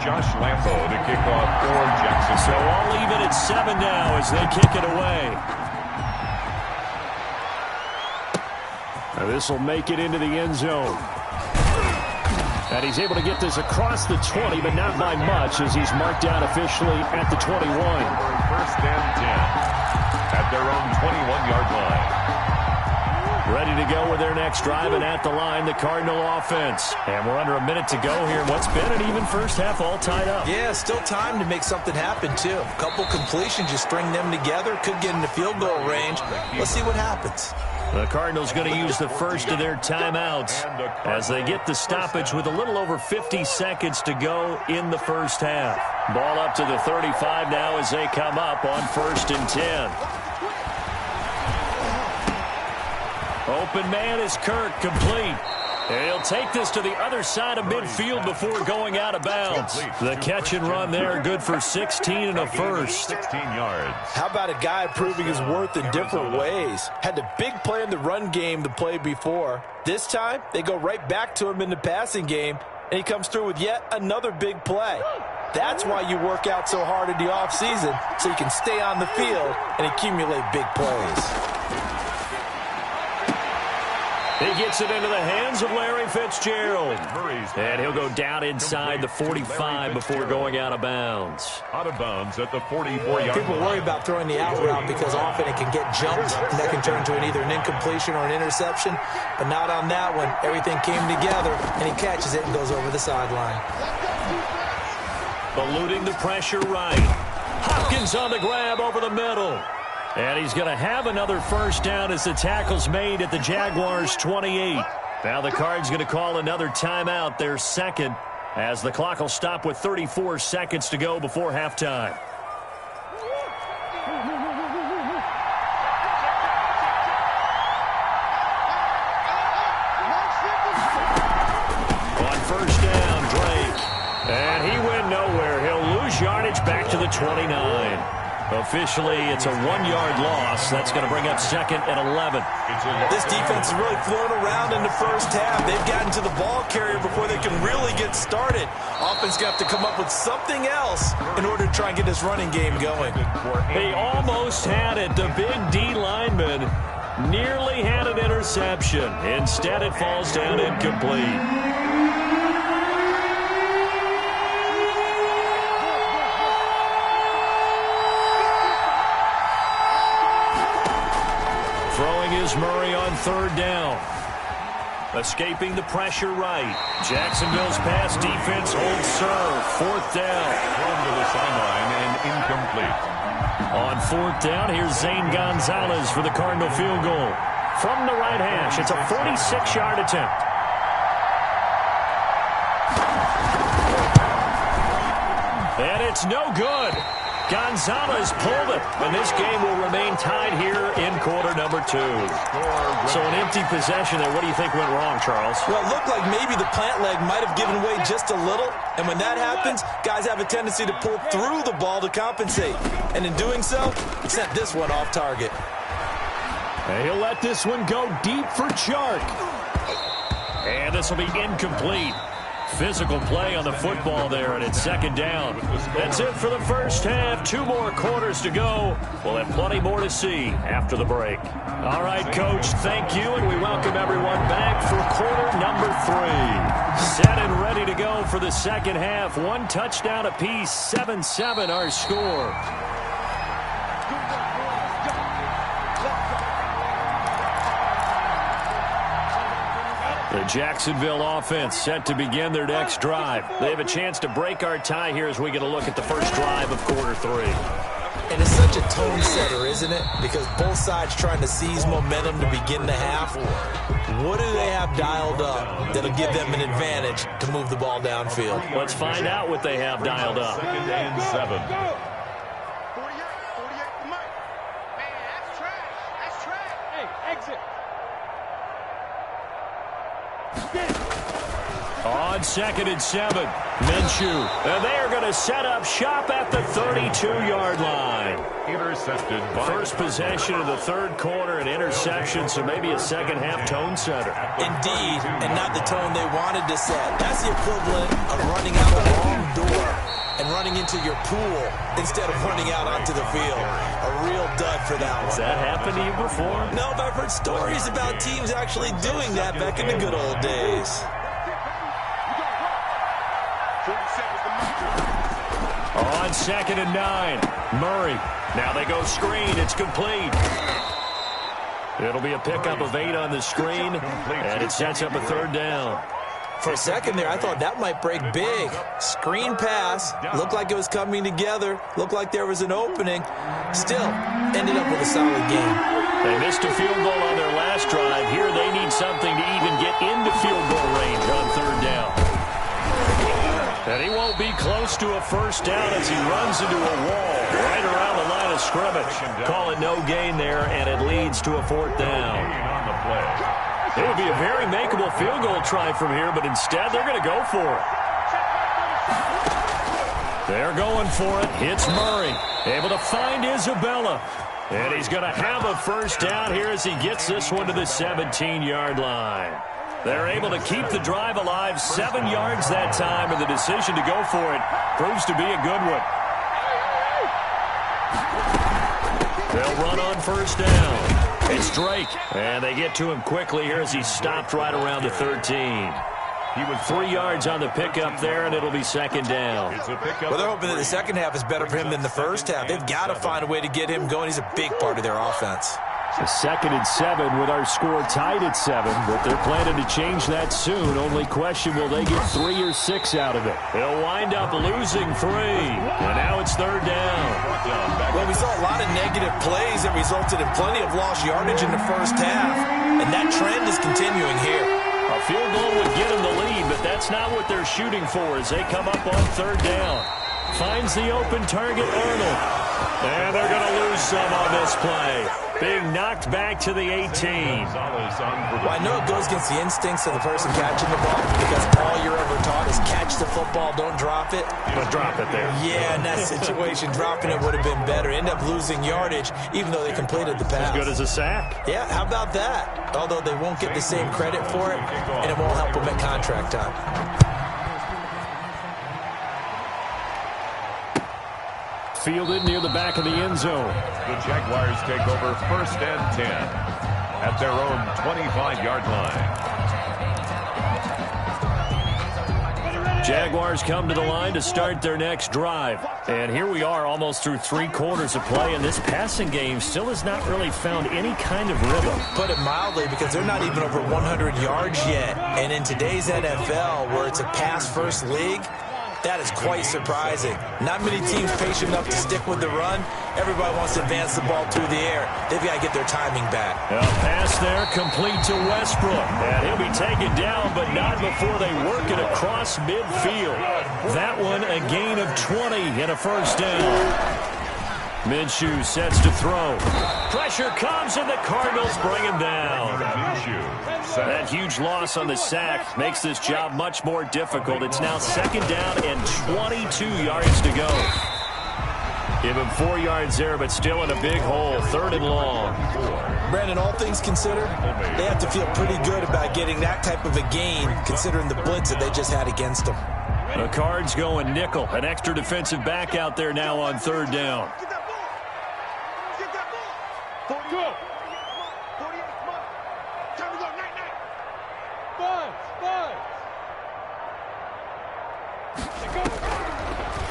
Josh Lambo to kick off for Jackson. So all even at 7 now as they kick it away. Now this will make it into the end zone. And he's able to get this across the 20, but not by much as he's marked down officially at the 21. First and 10 at their own 21-yard line. Ready to go with their next drive, and at the line, the Cardinal offense. And we're under a minute to go here. What's been an even first half, all tied up. Yeah, still time to make something happen, too. A couple completions, just string them together. Could get into field goal range. Let's see what happens. The Cardinals going to use the first of their timeouts as they get the stoppage with a little over 50 seconds to go in the first half. Ball up to the 35 now as they come up on 1st and 10. Open man is Kirk, complete. And he'll take this to the other side of midfield before going out of bounds. The catch and run there, good for 16 and a first. 16 yards. How about a guy proving his worth in different ways? Had a big play in the run game the play before. This time, they go right back to him in the passing game, and he comes through with yet another big play. That's why you work out so hard in the offseason, so you can stay on the field and accumulate big plays. He gets it into the hands of Larry Fitzgerald. And he'll go down inside the 45 before going out of bounds. Out of bounds at the 44-yard line. People worry about throwing the out route because often it can get jumped, and that can turn into either an incompletion or an interception. But not on that one. Everything came together, and he catches it and goes over the sideline. Eluding the pressure right. Hopkins on the grab over the middle. And he's going to have another first down as the tackle's made at the Jaguars' 28. Now the Cards going to call another timeout, their second, as the clock will stop with 34 seconds to go before halftime. On first down, Drake. And he went nowhere. He'll lose yardage back to the 29. Officially, it's a 1-yard loss. That's going to bring up 2nd and 11. This defense is really flown around in the first half. They've gotten to the ball carrier before they can really get started. Offense going to have to come up with something else in order to try and get this running game going. They almost had it. The big D lineman nearly had an interception. Instead, it falls down incomplete. Is Murray on 3rd down. Escaping the pressure right. Jacksonville's pass defense holds serve. 4th down. Thrown to the sideline and incomplete. On 4th down, here's Zane Gonzalez for the Cardinal field goal. From the right hash, it's a 46-yard attempt. And it's no good. Gonzalez pulled it, and this game will remain tied here in quarter number 2. So an empty possession there. What do you think went wrong, Charles? Well, it looked like maybe the plant leg might have given way just a little, and when that happens, guys have a tendency to pull through the ball to compensate. And in doing so, he sent this one off target. And he'll let this one go deep for Chark. And this will be incomplete. Physical play on the football there, and it's 2nd down. That's it for the first half. 2 more quarters to go. We'll have plenty more to see after the break. All right, Coach, thank you, and we welcome everyone back for quarter number 3. Set and ready to go for the second half. 1 touchdown apiece, 7-7 our score. The Jacksonville offense set to begin their next drive. They have a chance to break our tie here as we get a look at the first drive of quarter 3. And it's such a tone setter, isn't it? Because both sides trying to seize momentum to begin the half. What do they have dialed up that'll give them an advantage to move the ball downfield? Let's find out what they have dialed up. 2nd and 7. On 2nd and 7, Minshew. And they are going to set up shop at the 32-yard line. Intercepted. First possession of the 3rd quarter, an interception, so maybe a second-half tone setter. Indeed, and not the tone they wanted to set. That's the equivalent of running out the wrong door. into your pool instead of running out onto the field. A real dud for that one. Has that happened to you before? No, but I've heard stories about teams actually doing that back in the good old days. On 2nd and 9, Murray. Now they go screen. It's complete. It'll be a pickup of 8 on the screen, and it sets up a 3rd down. For a second there, I thought that might break big. Screen pass. Looked like it was coming together. Looked like there was an opening. Still, ended up with a solid game. They missed a field goal on their last drive. Here they need something to even get into field goal range on 3rd down. And he won't be close to a 1st down as he runs into a wall right around the line of scrimmage. Call it no gain there, and it leads to a 4th down. It would be a very makeable field goal try from here, but instead they're going to go for it. They're going for it. Hits Murray. Able to find Isabella. And he's going to have a 1st down here as he gets this one to the 17-yard line. They're able to keep the drive alive, 7 yards that time, and the decision to go for it proves to be a good one. They'll run on 1st down. It's Drake, and they get to him quickly here as he stopped right around the 13. He was 3 yards on the pickup there, and it'll be 2nd down. Well, they're hoping that the second half is better for him than the first half. They've got to find a way to get him going. He's a big part of their offense. A 2nd and 7 with our score tied at 7, but they're planning to change that soon. Only question, will they get 3 or 6 out of it? They'll wind up losing 3, and now it's 3rd down. Well, we saw a lot of negative plays that resulted in plenty of lost yardage in the first half, and that trend is continuing here. A field goal would get them the lead, but that's not what they're shooting for as they come up on 3rd down. Finds the open target, Arnold. And they're going to lose some on this play. Being knocked back to the 18. Well, I know it goes against the instincts of the person catching the ball because all you're ever taught is catch the football, don't drop it. But drop it there. Yeah, in that situation, dropping it would have been better. End up losing yardage, even though they completed the pass. As good as a sack. Yeah, how about that? Although they won't get the same credit for it, and it won't help them at contract time. Fielded near the back of the end zone. The Jaguars take over 1st and 10 at their own 25-yard line. Jaguars come to the line to start their next drive. And here we are almost through 3/4 of play, and this passing game still has not really found any kind of rhythm. Put it mildly, because they're not even over 100 yards yet. And in today's NFL, where it's a pass-first league, that is quite surprising. Not many teams patient enough to stick with the run. Everybody wants to advance the ball through the air. They've got to get their timing back. A pass there complete to Westbrook. And he'll be taken down, but not before they work it across midfield. That one a gain of 20 and a 1st down. Minshew sets to throw. Pressure comes, and the Cardinals bring him down. That huge loss on the sack makes this job much more difficult. It's now 2nd down and 22 yards to go. Give him 4 yards there, but still in a big hole. 3rd and long. Brandon, all things considered, they have to feel pretty good about getting that type of a gain, considering the blitz that they just had against them. The Cards going nickel. An extra defensive back out there now on 3rd down.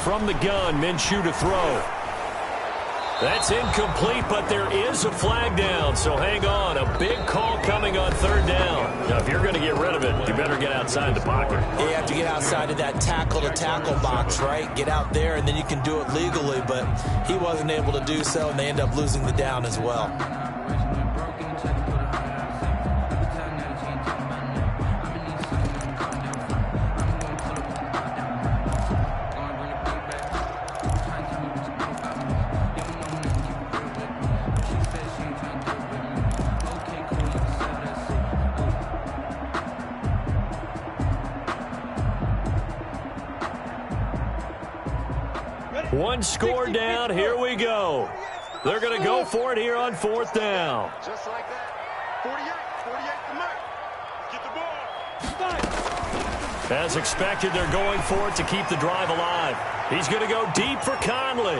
From the gun, Minshew to throw. That's incomplete, but there is a flag down, so hang on. A big call coming on 3rd down. Now, if you're going to get rid of it, you better get outside the pocket. You have to get outside of that tackle-to-tackle box, right? Get out there, and then you can do it legally, but he wasn't able to do so, and they end up losing the down as well. One score down. Here we go. They're going to go for it here on 4th down. Just like that. 48 to Mike. Get the ball. As expected, they're going for it to keep the drive alive. He's going to go deep for Conley.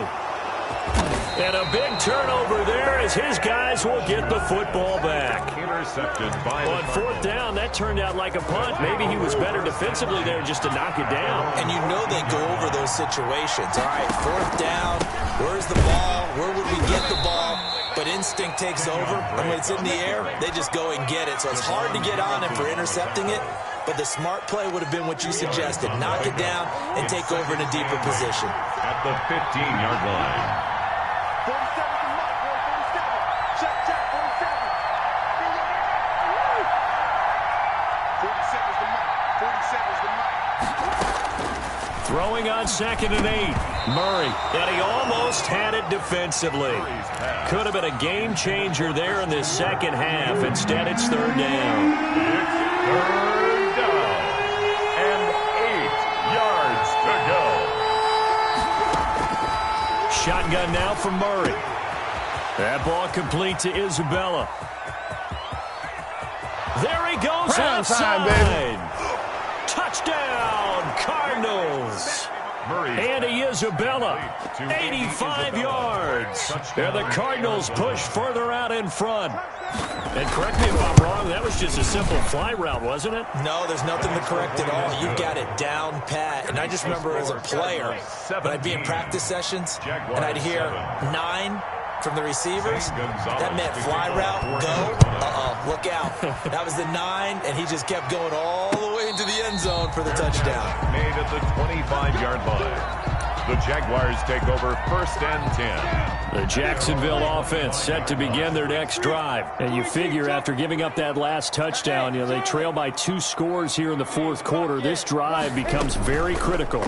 And a big turnover there as his guys will get the football back. Intercepted by On fourth down, that turned out like a punt. Maybe he was better defensively there just to knock it down. And you know they go over those situations. All right, fourth down, where's the ball? Where would we get the ball? But instinct takes over, and when it's in the air, they just go and get it. So it's hard to get on him for intercepting it, but the smart play would have been what you suggested. Knock it down and take over in a deeper position. At the 15-yard line. 47 to Mike, 47. Check, 47. 47's the Mike. 47's the Mike. Throwing on 2nd and 8. Murray, and he almost had it defensively. Could have been a game changer there in this second half. Instead, it's 3rd down. It's 3rd down. And 8 yards to go. Shotgun now for Murray. That ball complete to Isabella. There he goes outside. Touchdown, Cardinals. Andy Isabella, 85 yards. And the Cardinals push further out in front. And correct me if I'm wrong, that was just a simple fly route, wasn't it? No, there's nothing to correct at all. You've got it down pat. And I just remember as a player, when I'd be in practice sessions, and I'd hear 9 from the receivers, that meant fly route, go, look out. That was the 9, and he just kept going all the way into the end zone for the touchdown. Made at the 25-yard line. The Jaguars take over 1st and 10. The Jacksonville offense set to begin their next drive. And you figure after giving up that last touchdown, they trail by 2 scores here in the 4th quarter. This drive becomes very critical.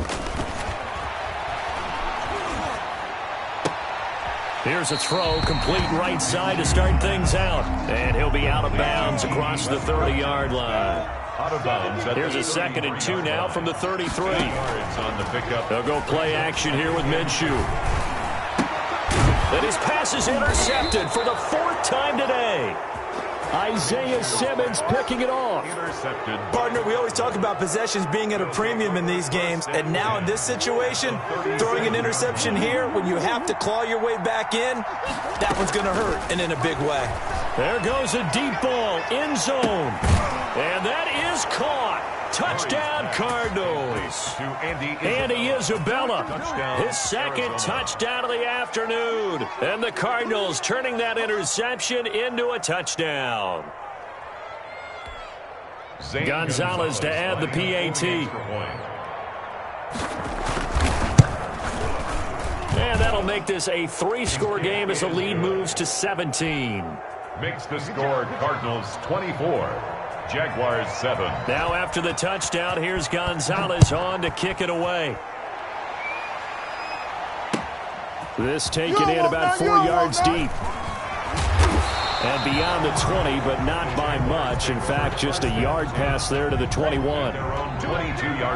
Here's a throw, complete right side to start things out. And he'll be out of bounds across the 30-yard line. Out of bounds. Here's a 2nd and 2 now from the 33. On the pickup. They'll go play action here with Minshew. And his pass is intercepted for the 4th time today. Isaiah Simmons picking it off. Intercepted. Partner, we always talk about possessions being at a premium in these games, and now in this situation, throwing an interception here when you have to claw your way back in, that one's going to hurt, and in a big way. There goes a deep ball, end zone. And that is caught. Touchdown, Cardinals. To Andy Isabella, his 2nd touchdown of the afternoon. And the Cardinals turning that interception into a touchdown. Gonzalez to add the PAT. And that'll make this a 3-score game as the lead moves to 17. Makes the score Cardinals 24. Jaguars 7. Now after the touchdown, here's Gonzalez on to kick it away. This taken in about 4 yards deep. And beyond the 20, but not by much. In fact, just a yard pass there to the 21.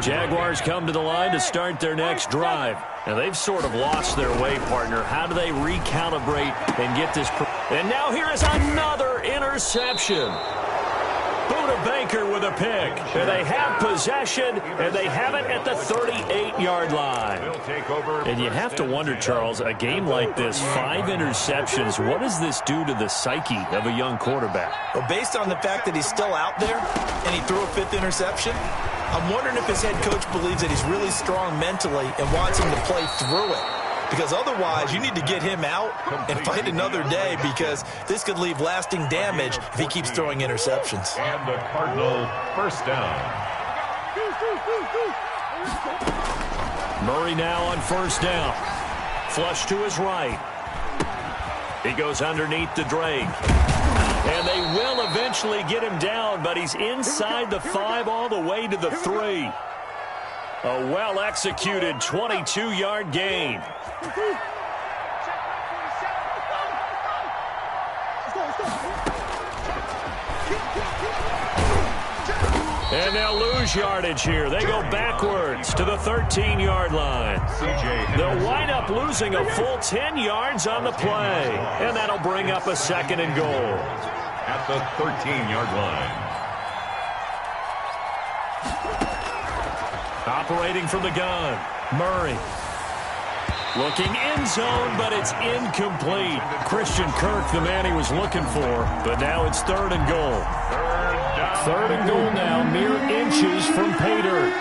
Jaguars come to the line to start their next drive. And they've sort of lost their way, partner. How do they recalibrate and get this? And now here is another interception. Buda Baker with a pick. And they have possession, and they have it at the 38-yard line. And you have to wonder, Charles, a game like this, 5 interceptions, what does this do to the psyche of a young quarterback? Well, based on the fact that he's still out there and he threw a 5th interception, I'm wondering if his head coach believes that he's really strong mentally and wants him to play through it. Because otherwise, you need to get him out and fight another day, because this could leave lasting damage if he keeps throwing interceptions. And the Cardinal 1st down. Murray now on 1st down. Flush to his right. He goes underneath the Drake. And they will eventually get him down, but he's inside the 5 all the way to the 3. A well-executed 22-yard gain. And they'll lose yardage here. They go backwards to the 13-yard line. They'll wind up losing a full 10 yards on the play. And that'll bring up a 2nd and goal. At the 13-yard line. Operating from the gun, Murray. Looking end zone, but it's incomplete. Christian Kirk, the man he was looking for, but now it's 3rd and goal. 3rd and goal now, mere inches from pay dirt.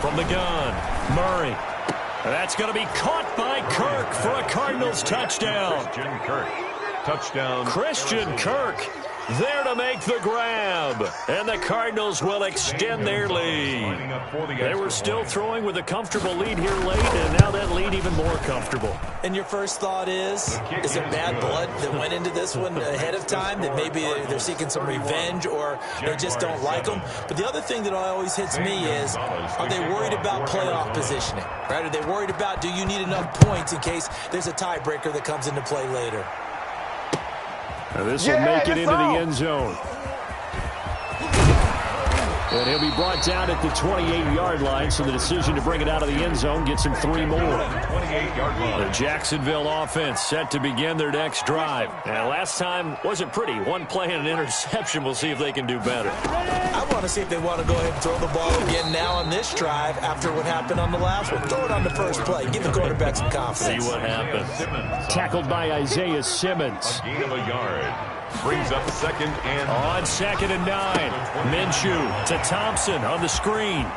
From the gun, Murray. That's going to be caught by Kirk for a Cardinals touchdown. Christian Kirk. Touchdown. Christian Kirk there to make the grab. And the Cardinals will extend their lead. They were still throwing with a comfortable lead here late, and now that lead even more comfortable. And your first thought is there bad blood that went into this one ahead of time, that maybe they're seeking some revenge or they just don't like them? But the other thing that always hits me is, are they worried about playoff positioning? Right? Are they worried about, do you need enough points in case there's a tiebreaker that comes into play later? Now this will make it into the end zone. And he'll be brought down at the 28-yard line, so the decision to bring it out of the end zone gets him 3 more. 28-yard line. The Jacksonville offense set to begin their next drive. And last time wasn't pretty. 1 play and an interception. We'll see if they can do better. I want to see if they want to go ahead and throw the ball again now on this drive after what happened on the last one. Throw it on the first play. Give the quarterback some confidence. See what happens. Tackled by Isaiah Simmons. A gain of a yard. Brings up 2nd and... On 2nd and 9. Minshew to Thompson on the screen.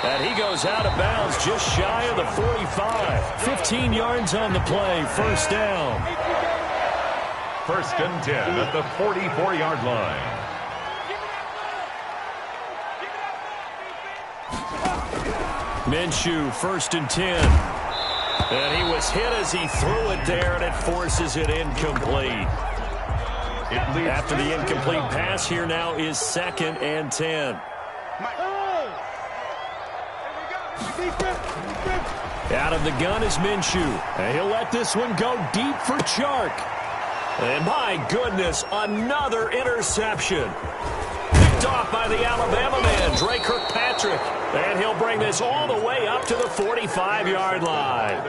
And he goes out of bounds just shy of the 45. 15 yards on the play. First down. 1st and 10 at the 44-yard line. Minshew, 1st and 10. And he was hit as he threw it there, and it forces it incomplete. After the incomplete pass, here now is 2nd and 10. Out of the gun is Minshew. And he'll let this one go deep for Chark. And my goodness, another interception. Picked off by the Alabama man, Dre Kirkpatrick. And he'll bring this all the way up to the 45-yard line.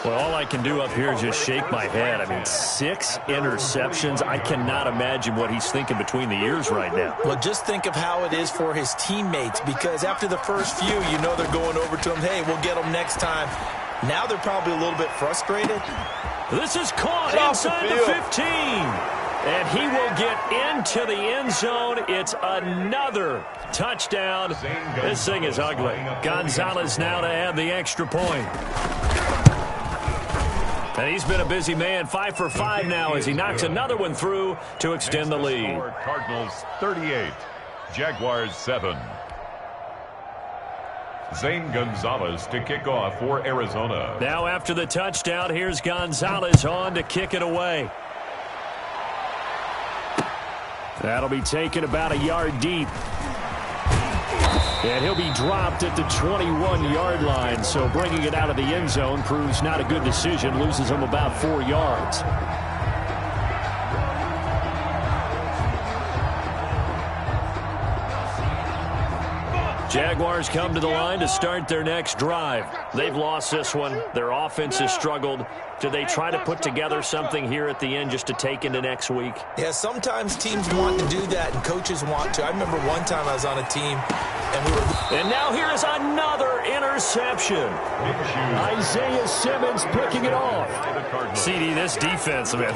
Well, all I can do up here is just shake my head. I mean, 6 interceptions. I cannot imagine what he's thinking between the ears right now. Well, just think of how it is for his teammates, because after the first few, you know they're going over to him, hey, we'll get them next time. Now they're probably a little bit frustrated. This is caught inside the 15. And he will get into the end zone. It's another touchdown. This thing is ugly. Gonzalez now to add the extra point. And he's been a busy man, 5 for 5 now as he knocks another one through to extend the lead. Cardinals 38, Jaguars 7. Zane Gonzalez to kick off for Arizona. Now after the touchdown, here's Gonzalez on to kick it away. That'll be taken about a yard deep. And he'll be dropped at the 21-yard line, so bringing it out of the end zone proves not a good decision, loses him about 4 yards. Jaguars come to the line to start their next drive. They've lost this one. Their offense has struggled. Do they try to put together something here at the end just to take into next week? Yeah, sometimes teams want to do that and coaches want to. I remember one time I was on a team and we were... And now here is another interception. Isaiah Simmons picking it off. CD, this defense, man,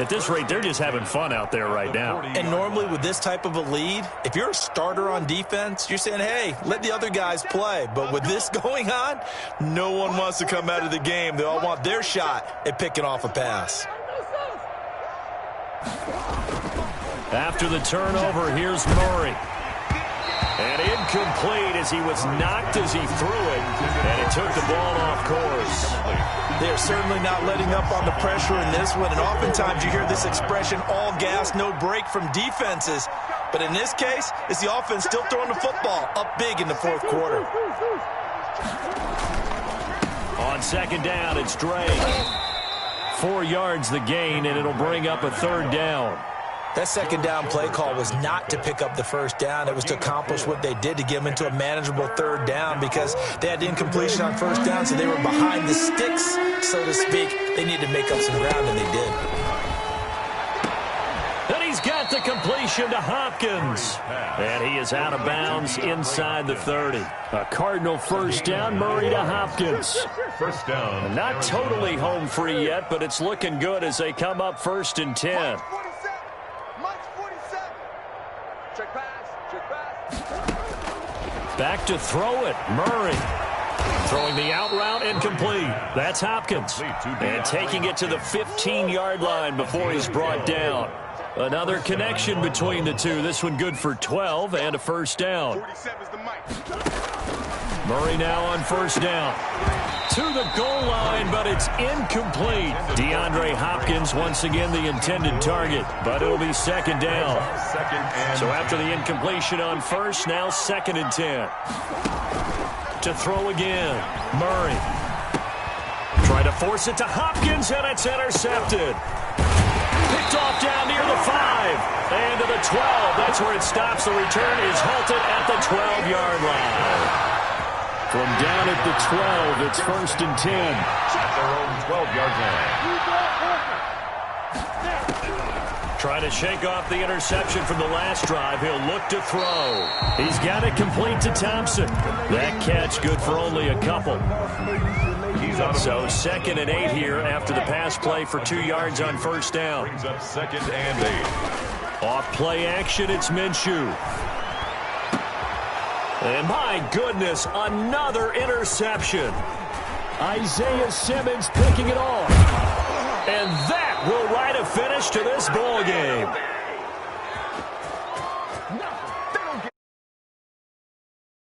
at this rate, they're just having fun out there right now. And normally with this type of a lead, if you're a starter on defense, you're saying, hey, let the other guys play. But with this going on, no one wants to come out of the game. They all want their shot at picking off a pass. After the turnover, here's Murray. And incomplete as he was knocked as he threw it. And it took the ball off course. They are certainly not letting up on the pressure in this one. And oftentimes you hear this expression, all gas, no break from defenses. But in this case, it's the offense still throwing the football up big in the 4th quarter. On 2nd down, it's Dre. 4 yards the gain, and it'll bring up a 3rd down. That second down play call was not to pick up the first down. It was to accomplish what they did, to get them into a manageable third down, because they had incompletion on first down, so they were behind the sticks, so to speak. They needed to make up some ground, and they did. And he's got the completion to Hopkins. And he is out of bounds inside the 30. A Cardinal first down, Murray to Hopkins. First down. Not totally home free yet, but it's looking good as they come up 1st and 10. Mike's 47. Check pass. Check pass. Back to throw it. Murray. Throwing the out route, incomplete. That's Hopkins. And taking it to the 15-yard line before he's brought down. Another connection between the two. This one good for 12 and a first down. 47's the Mike. Murray now on first down. To the goal line, but it's incomplete. DeAndre Hopkins once again the intended target, but it'll be second down. So after the incompletion on first, now 2nd and 10. To throw again. Murray. Try to force it to Hopkins, and it's intercepted. Picked off down near the 5. And to the 12. That's where it stops. The return is halted at the 12-yard line. From down at the 12, it's 1st and 10. At their own 12-yard line. Trying to shake off the interception from the last drive. He'll look to throw. He's got it complete to Thompson. That catch good for only a couple. So 2nd and 8 here after the pass play for 2 yards on first down. Brings up 2nd and 8. Off play action, it's Minshew. And my goodness, another interception. Isaiah Simmons picking it off. And that will write a finish to this ball game.